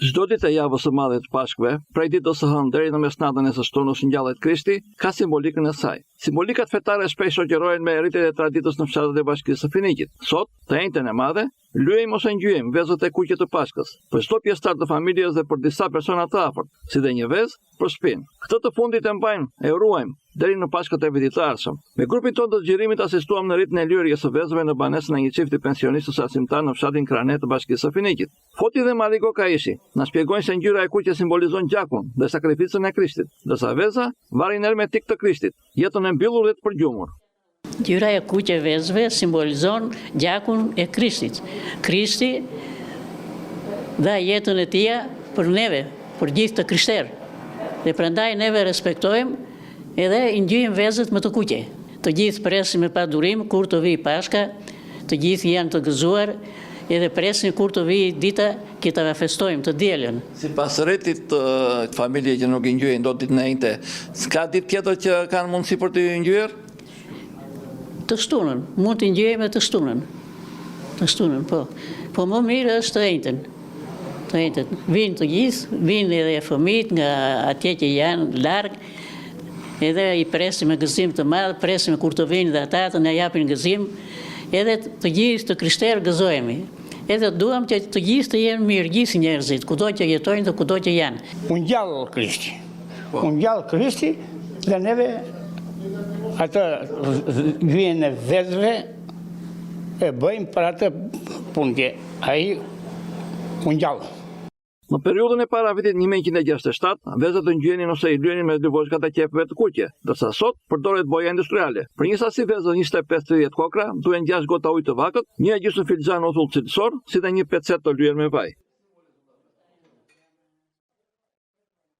Çdo ditë e javës së madhe të Pashkëve, prej ditës së hënë deri në mesnatën e së shtunës ngjallet Krishti, ka simbolikën e saj. Simbolikat fetare shpesh shoqërohen me rritjet e traditës në fshatet e Bashkisë së Finikit. Sot, të njëjtën e madhe, lyejmë ose ngjyejmë vezët e kuqe të Pashkës, për çdo pjesëtar të familjes dhe për disa persona të afërt, si dhe një vezë për shtëpinë. Këtë të fundit e mbajmë, e ruajmë deri në Pashkët e vitit të ardhshëm. Me grupin tonë të xhirimit asistuam në ritjen e lyerjes së vezëve në banesën e një çifti pensionistësh arsimtar në fshatin Kranet të Bashkisë së Finikit. Foti dhe Mariko Kaishi na shpjegojnë se ngjyra e kuqe simbolizon gjakun dhe sakrificën e Krishtit, ndërsa veza varin hermetik të Krishtit, jetën e mbyllur dhe të përgjumur. Ngjyra e kuqe vezëve simbolizon gjakun e Krishtit. Krishti dha jetën e tij për neve, për gjithë të krishterë. Dhe prandaj neve respektojmë edhe i ngjyjmë vezët me të kuqe. Të gjithë presin me padurim kur të vijë Pashka, të gjithë janë të gëzuar, edhe presin kur të vijë dita që ta festojmë të dielën. Sipas rritit të familje që nuk i ngjyejnë dot ditën e njëjtë, s'ka ditë tjetër që kanë mundësi për të ngjyer? Të shtunën, mund të ngjyejmë të shtunën. Të shtunën, po. Po më mirë është të njëjtën. Të njëjtën. Vinë të gjithë, vinë edhe fëmijët nga atje që janë larg. Edhe i presim me gëzim të madh, presim kur të vinë dhe ata të na japin gëzim, edhe të gjithë të krishterë gëzohemi. Edhe duam që të gjithë të jenë mirë, gjithë njerëzit, kudo që jetojnë dhe kudo që janë. Unë gjallë Krishti. Unë gjallë Krishti dhe neve atë vjen e vezëve e bëjmë për atë punë që ai unë gjallë. Në periudhën e para vitit 1167, vezët të ngjyenin ose i lyenin me lëvozhkat e qepëve të kuqe, ndërsa sot përdoret boja industriale. Për një sasi vezë 25-30 kokra, duhen 6 gota ujë të vakët, një gjysmë filxhan uthull cilësor, si dhe një pecet të lyer me vaj.